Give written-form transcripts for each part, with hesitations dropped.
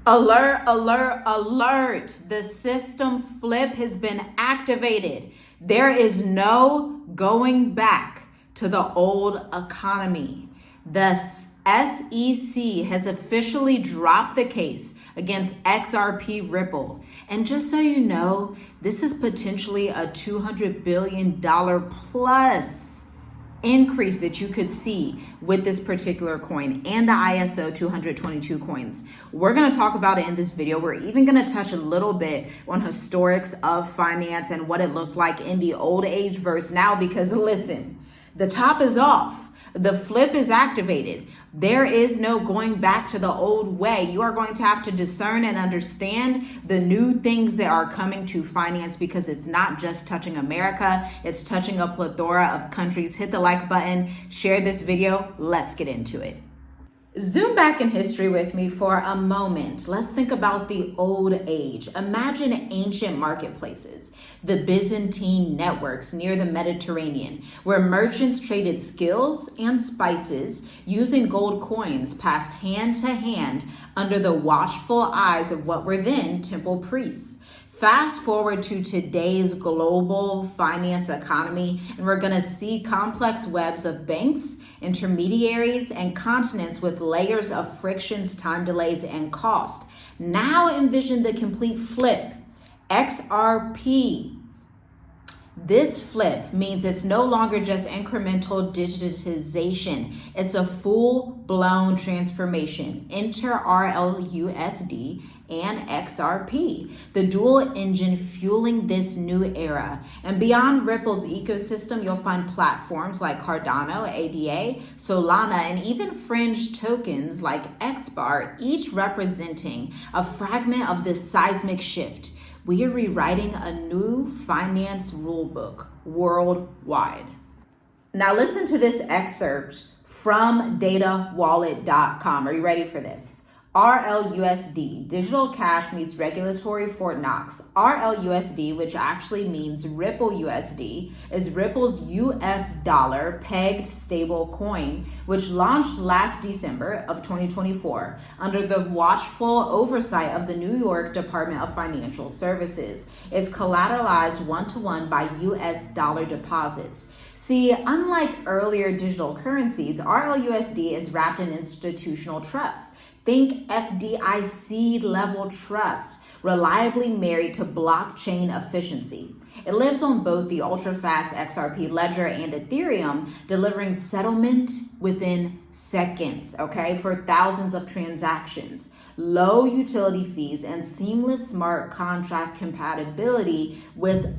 Alert, alert, alert. The system flip has been activated. There is no going back to the old economy. The SEC has officially dropped the case against XRP Ripple. And just so you know, this is potentially a $200 billion plus increase that you could see with this particular coin and the ISO 222 coins. We're going to talk about it in this video. We're even going to touch a little bit on historics of finance and what it looked like in the old age versus now, because listen, the top is off. The flip is activated. There is no going back to the old way. You are going to have to discern and understand the new things that are coming to finance, because it's not just touching America, it's touching a plethora of countries. Hit the like button, share this video. Let's get into it. Zoom back in history with me for a moment. Let's think about the old age. Imagine ancient marketplaces, the Byzantine networks near the Mediterranean, where merchants traded skills and spices using gold coins passed hand to hand under the watchful eyes of what were then temple priests. Fast forward to today's global finance economy, and we're going to see complex webs of banks, intermediaries, and continents with layers of frictions, time delays, and cost. Now envision the complete flip. XRP. This flip means it's no longer just incremental digitization. It's a full-blown transformation. Enter RLUSD and XRP, the dual engine fueling this new era. And beyond Ripple's ecosystem, you'll find platforms like Cardano, ADA, Solana, and even fringe tokens like Expat, each representing a fragment of this seismic shift. We are rewriting a new finance rulebook worldwide. Now listen to this excerpt from datawallet.com. Are you ready for this? RLUSD, digital cash meets regulatory Fort Knox. RLUSD, which actually means Ripple USD, is Ripple's US dollar pegged stable coin, which launched last December of 2024 under the watchful oversight of the New York Department of Financial Services. It's collateralized one-to-one by US dollar deposits. See, unlike earlier digital currencies, RLUSD is wrapped in institutional trust. Think FDIC level trust, reliably married to blockchain efficiency. It lives on both the ultra-fast XRP ledger and Ethereum, delivering settlement within seconds, okay, for thousands of transactions. Low utility fees and seamless smart contract compatibility with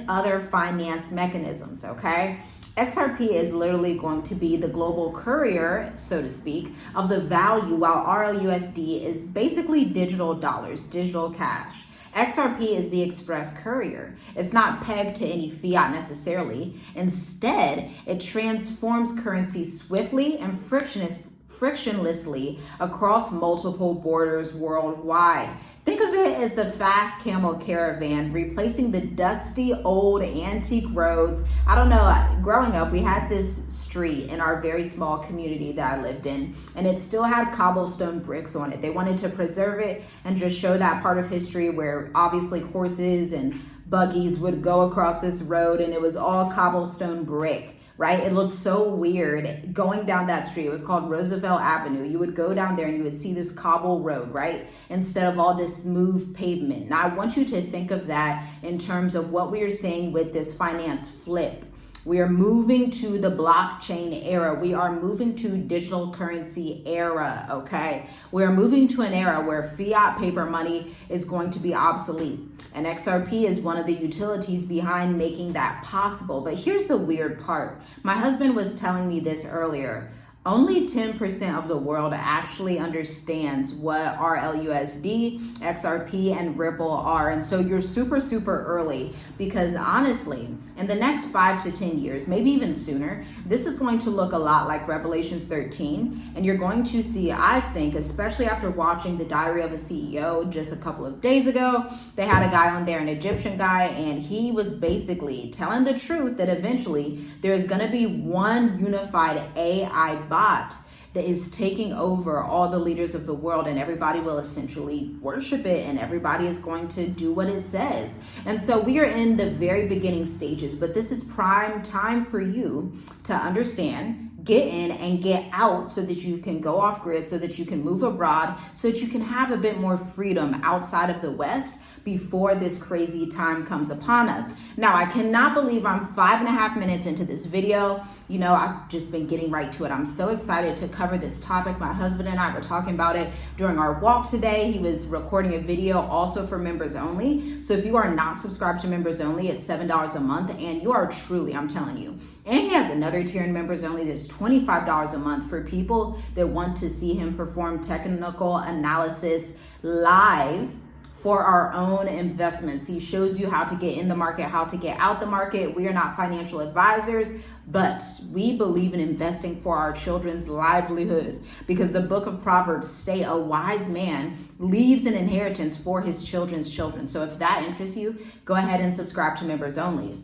other finance mechanisms, okay? XRP is literally going to be the global courier, so to speak, of the value, while RLUSD is basically digital dollars, digital cash. XRP is the express courier. It's not pegged to any fiat necessarily. Instead, it transforms currency swiftly and frictionlessly across multiple borders worldwide. Think of it as the fast camel caravan replacing the dusty old antique roads. I don't know, growing up, we had this street in our very small community that I lived in, and it still had cobblestone bricks on it. They wanted to preserve it and just show that part of history where obviously horses and buggies would go across this road, and it was all cobblestone brick. Right? It looked so weird going down that street. It was called Roosevelt Avenue. You would go down there and you would see this cobble road, right? Instead of all this smooth pavement. Now, I want you to think of that in terms of what we are seeing with this finance flip. We are moving to the blockchain era. We are moving to digital currency era, okay? We are moving to an era where fiat paper money is going to be obsolete. And XRP is one of the utilities behind making that possible. But here's the weird part. My husband was telling me this earlier. Only 10% of the world actually understands what RLUSD, XRP, and Ripple are. And so you're super, super early, because honestly, in the next 5 to 10 years, maybe even sooner, this is going to look a lot like Revelations 13. And you're going to see, I think, especially after watching The Diary of a CEO just a couple of days ago, they had a guy on there, an Egyptian guy, and he was basically telling the truth that eventually there's going to be one unified AI bot that is taking over all the leaders of the world, and everybody will essentially worship it, and everybody is going to do what it says. And so we are in the very beginning stages, but this is prime time for you to understand, get in and get out, so that you can go off grid, so that you can move abroad, so that you can have a bit more freedom outside of the West before this crazy time comes upon us. Now, I cannot believe I'm 5.5 minutes into this video. You know, I've just been getting right to it. I'm so excited to cover this topic. My husband and I were talking about it during our walk today. He was recording a video also for members only. So if you are not subscribed to members only, it's $7 a month, and you are truly, I'm telling you. And he has another tier in members only that's $25 a month for people that want to see him perform technical analysis live for our own investments. He shows you how to get in the market, how to get out the market. We are not financial advisors, but we believe in investing for our children's livelihood, because the book of Proverbs states a wise man leaves an inheritance for his children's children. So if that interests you, go ahead and subscribe to members only.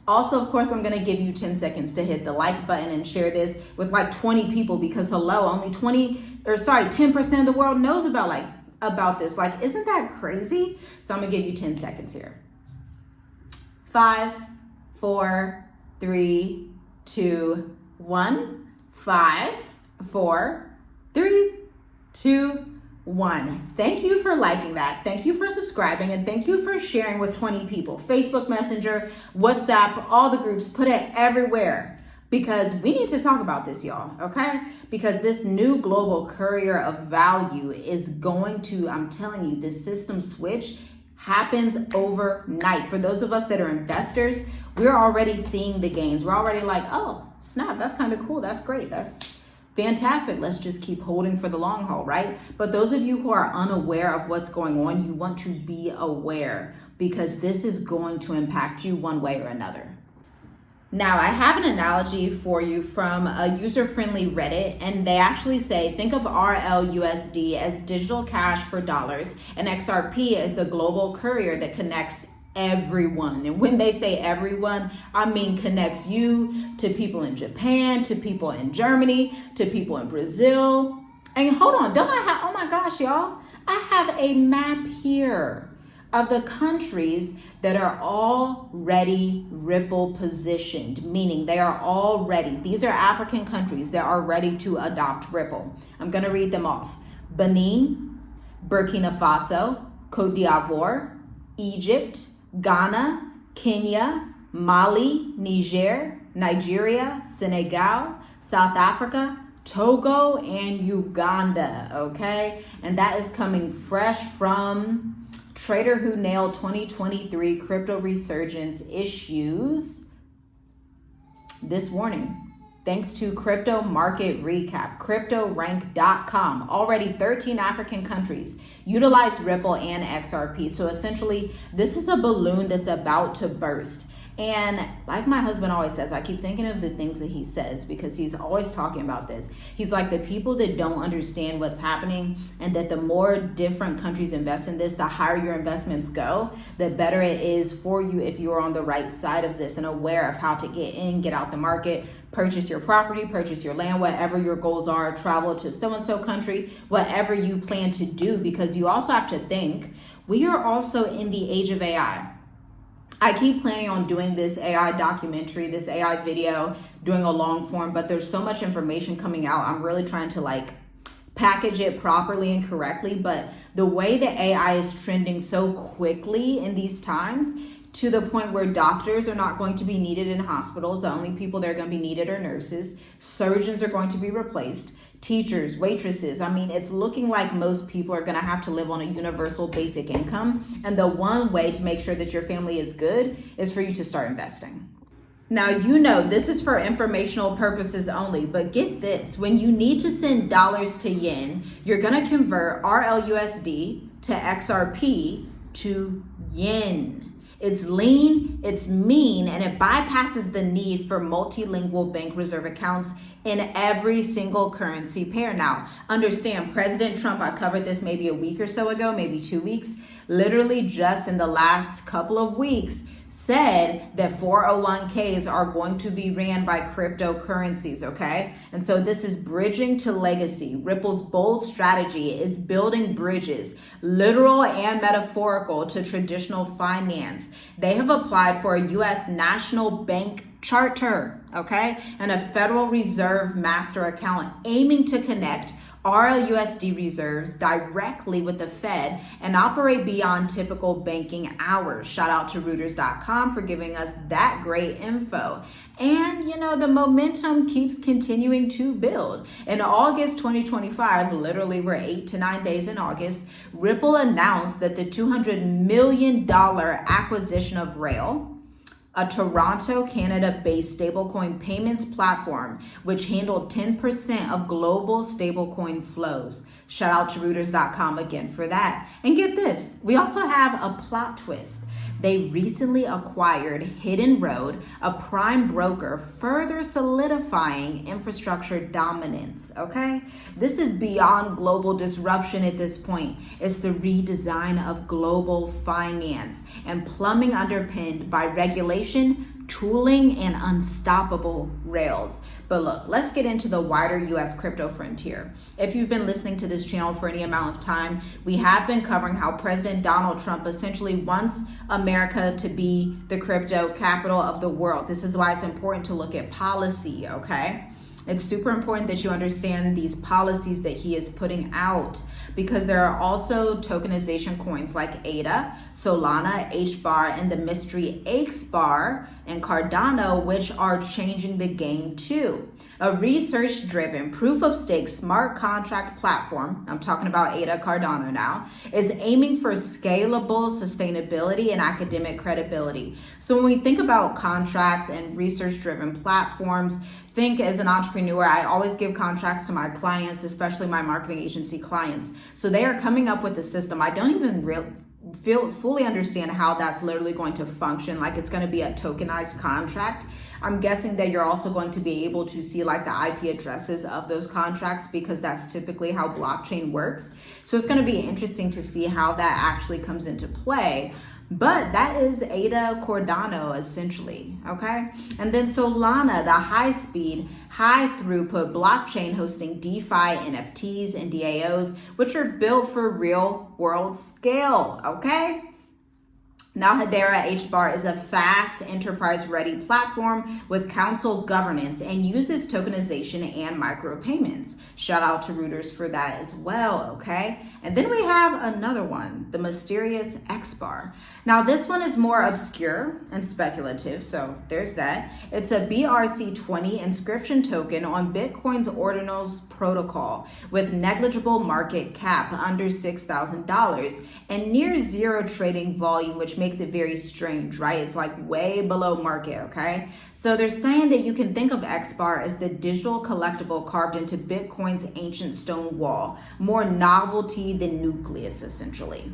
Also, of course, I'm going to give you 10 seconds to hit the like button and share this with like 20 people, because hello, only 10% of the world knows about this. Like, isn't that crazy? So I'm gonna give you 10 seconds here. 5, 4, 3, 2, 1. 5, 4, 3, 2, 1. Thank you for liking that. Thank you for subscribing, and thank you for sharing with 20 people. Facebook Messenger, WhatsApp, all the groups, put it everywhere. Because we need to talk about this, y'all, okay? Because this new global courier of value is going to, I'm telling you, this system switch happens overnight. For those of us that are investors, we're already seeing the gains. We're already like, oh, snap, that's kind of cool. That's great. That's fantastic. Let's just keep holding for the long haul, right? But those of you who are unaware of what's going on, you want to be aware, because this is going to impact you one way or another. Now, I have an analogy for you from a user-friendly Reddit, and they actually say, think of RLUSD as digital cash for dollars, and XRP as the global courier that connects everyone. And when they say everyone, I mean connects you to people in Japan, to people in Germany, to people in Brazil. And hold on, don't I have, oh my gosh, y'all, I have a map here of the countries that are already Ripple positioned, meaning they are all ready. These are African countries that are ready to adopt Ripple. I'm going to read them off. Benin, Burkina Faso, Cote d'Ivoire, Egypt, Ghana, Kenya, Mali, Niger, Nigeria, Senegal, South Africa, Togo, and Uganda, okay? And that is coming fresh from Trader Who Nailed 2023 Crypto Resurgence issues this morning. Thanks to Crypto Market Recap, CryptoRank.com. Already 13 African countries utilize Ripple and XRP. So essentially, this is a balloon that's about to burst. And like my husband always says, I keep thinking of the things that he says, because he's always talking about this. He's like, the people that don't understand what's happening, and that the more different countries invest in this, the higher your investments go, the better it is for you if you're on the right side of this and aware of how to get in, get out the market, purchase your property, purchase your land, whatever your goals are, travel to so-and-so country, whatever you plan to do, because you also have to think, we are also in the age of AI. I keep planning on doing this AI documentary, this AI video, doing a long form, but there's so much information coming out. I'm really trying to package it properly and correctly. But the way that AI is trending so quickly in these times, to the point where doctors are not going to be needed in hospitals. The only people that are going to be needed are nurses. Surgeons are going to be replaced. Teachers, waitresses. I mean, it's looking like most people are going to have to live on a universal basic income. And the one way to make sure that your family is good is for you to start investing. Now, you know, this is for informational purposes only, but get this. When you need to send dollars to yen, you're going to convert RLUSD to XRP to yen. It's lean, it's mean, and it bypasses the need for multilingual bank reserve accounts in every single currency pair. Now, understand, President Trump, I covered this maybe a week or so ago, maybe 2 weeks, literally just in the last couple of weeks, said that 401ks are going to be ran by cryptocurrencies, okay? And so this is bridging to legacy. Ripple's bold strategy is building bridges, literal and metaphorical, to traditional finance. They have applied for a U.S. national bank charter, okay, and a Federal Reserve master account, aiming to connect RLUSD reserves directly with the Fed and operate beyond typical banking hours. Shout out to Reuters.com for giving us that great info. And the momentum keeps continuing to build. In August 2025, literally we're 8 to 9 days in August, Ripple announced that the $200 million acquisition of Rail, a Toronto, Canada-based stablecoin payments platform, which handled 10% of global stablecoin flows. Shout out to Reuters.com again for that. And get this, we also have a plot twist. They recently acquired Hidden Road, a prime broker, further solidifying infrastructure dominance, okay? This is beyond global disruption at this point. It's the redesign of global finance and plumbing underpinned by regulation, tooling, and unstoppable rails. But look, let's get into the wider US crypto frontier. If you've been listening to this channel for any amount of time, we have been covering how President Donald Trump essentially wants America to be the crypto capital of the world. This is why it's important to look at policy, okay? It's super important that you understand these policies that he is putting out, because there are also tokenization coins like ADA, Solana, HBAR, and the mystery XBAR and Cardano, which are changing the game too. A research-driven proof-of-stake smart contract platform, I'm talking about ADA Cardano now, is aiming for scalable sustainability and academic credibility. So when we think about contracts and research-driven platforms, think as an entrepreneur, I always give contracts to my clients, especially my marketing agency clients. So they are coming up with a system. I don't even fully understand how that's literally going to function. Like, it's going to be a tokenized contract. I'm guessing that you're also going to be able to see like the IP addresses of those contracts, because that's typically how blockchain works. So it's going to be interesting to see how that actually comes into play. But that is ADA Cardano essentially, okay? And then Solana, the high-speed, high-throughput blockchain hosting DeFi, NFTs, and DAOs, which are built for real-world scale, okay? Now, Hedera HBAR is a fast, enterprise-ready platform with council governance and uses tokenization and micropayments. Shout out to Reuters for that as well, okay? And then we have another one, the mysterious XBAR. Now, this one is more obscure and speculative, so there's that. It's a BRC20 inscription token on Bitcoin's Ordinals protocol with negligible market cap under $6,000 and near zero trading volume, which makes it very strange, right? It's like way below market, okay? So they're saying that you can think of XBAR as the digital collectible carved into Bitcoin's ancient stone wall, more novelty than nucleus, essentially.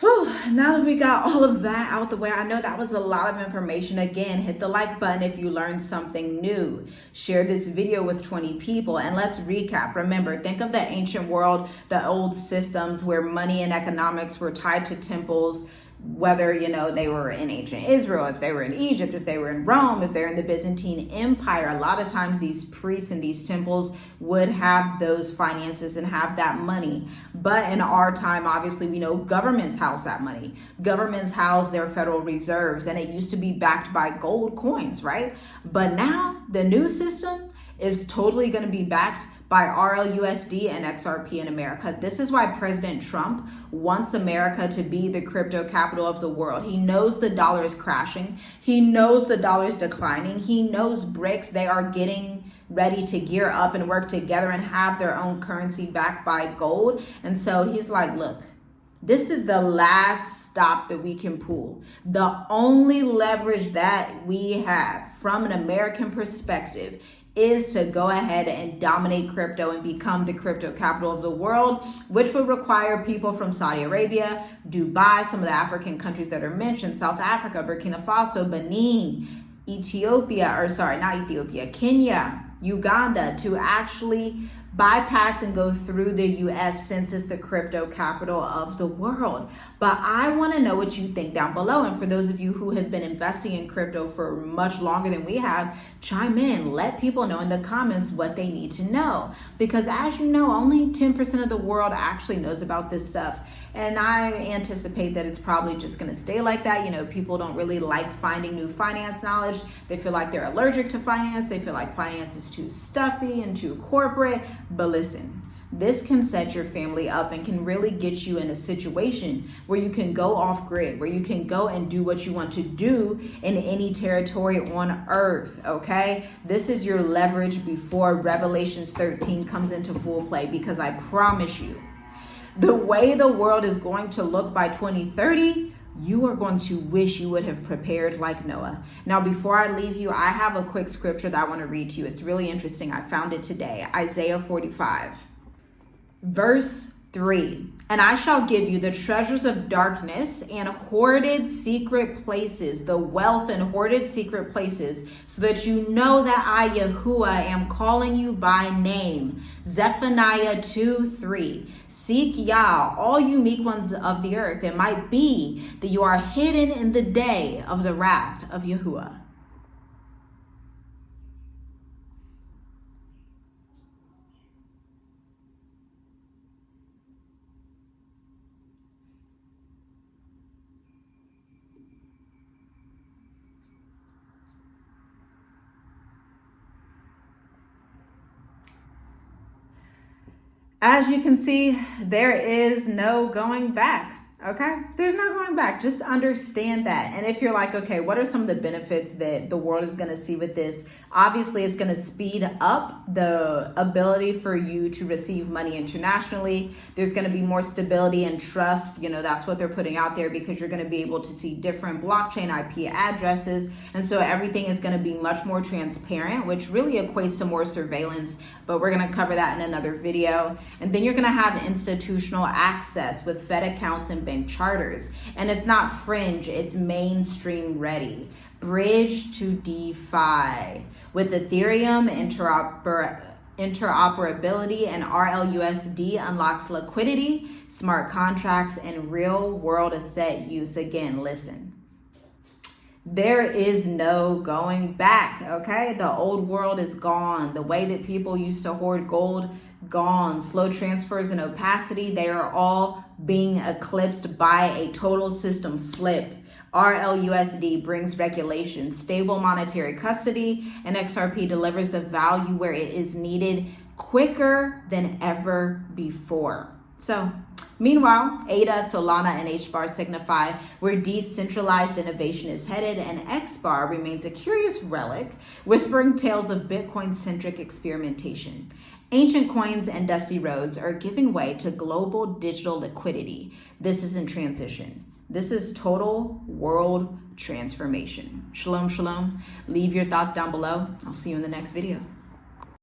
Whew, now that we got all of that out the way, I know that was a lot of information. Again, hit the like button if you learned something new. Share this video with 20 people, and let's recap. Remember, think of the ancient world, the old systems where money and economics were tied to temples, whether, they were in ancient Israel, if they were in Egypt, if they were in Rome, if they're in the Byzantine Empire. A lot of times these priests in these temples would have those finances and have that money. But in our time, obviously, we know governments house that money. Governments house their federal reserves, and it used to be backed by gold coins, right? But now the new system is totally going to be backed by RLUSD and XRP in America. This is why President Trump wants America to be the crypto capital of the world. He knows the dollar is crashing. He knows the dollar is declining. He knows BRICS, they are getting ready to gear up and work together and have their own currency backed by gold. And so he's like, look, this is the last stop that we can pull. The only leverage that we have from an American perspective is to go ahead and dominate crypto and become the crypto capital of the world, which would require people from Saudi Arabia, Dubai, some of the African countries that are mentioned, South Africa, Burkina Faso, Benin, Kenya, Uganda, to actually bypass and go through the US since it's the crypto capital of the world. But I want to know what you think down below. And for those of you who have been investing in crypto for much longer than we have, chime in. Let people know in the comments what they need to know. Because as you know, only 10% of the world actually knows about this stuff. And I anticipate that it's probably just going to stay like that. You know, people don't really like finding new finance knowledge. They feel like they're allergic to finance. They feel like finance is too stuffy and too corporate. But listen, this can set your family up and can really get you in a situation where you can go off grid, where you can go and do what you want to do in any territory on earth, okay? This is your leverage before Revelations 13 comes into full play, because I promise you, the way the world is going to look by 2030, you are going to wish you would have prepared like Noah. Now, before I leave you, I have a quick scripture that I want to read to you. It's really interesting. I found it today. Isaiah 45, verse 3. And I shall give you the treasures of darkness and hoarded secret places, the wealth and hoarded secret places, so that you know that I, Yahuwah, am calling you by name. Zephaniah 2:3. Seek Yah, all you meek ones of the earth. It might be that you are hidden in the day of the wrath of Yahuwah. As you can see, there is no going back. Okay, there's no going back. Just understand that. And if you're like, okay, what are some of the benefits that the world is going to see with this? Obviously, it's going to speed up the ability for you to receive money internationally. There's going to be more stability and trust. You know, that's what they're putting out there, because you're going to be able to see different blockchain IP addresses. And so everything is going to be much more transparent, which really equates to more surveillance. But we're going to cover that in another video. And then you're going to have institutional access with Fed accounts and bank charters. And it's not fringe, it's mainstream ready. Bridge to DeFi. With Ethereum, interoperability and RLUSD unlocks liquidity, smart contracts, and real world asset use. Again, listen. There is no going back, okay? The old world is gone. The way that people used to hoard gold, gone. Slow transfers and opacity, they are all being eclipsed by a total system flip. RLUSD brings regulation, stable monetary custody, and XRP delivers the value where it is needed quicker than ever before. So, meanwhile, ADA, Solana, and HBAR signify where decentralized innovation is headed, and XBAR remains a curious relic, whispering tales of Bitcoin-centric experimentation. Ancient coins and dusty roads are giving way to global digital liquidity. This is in transition. This is total world transformation. Shalom, shalom. Leave your thoughts down below. I'll see you in the next video.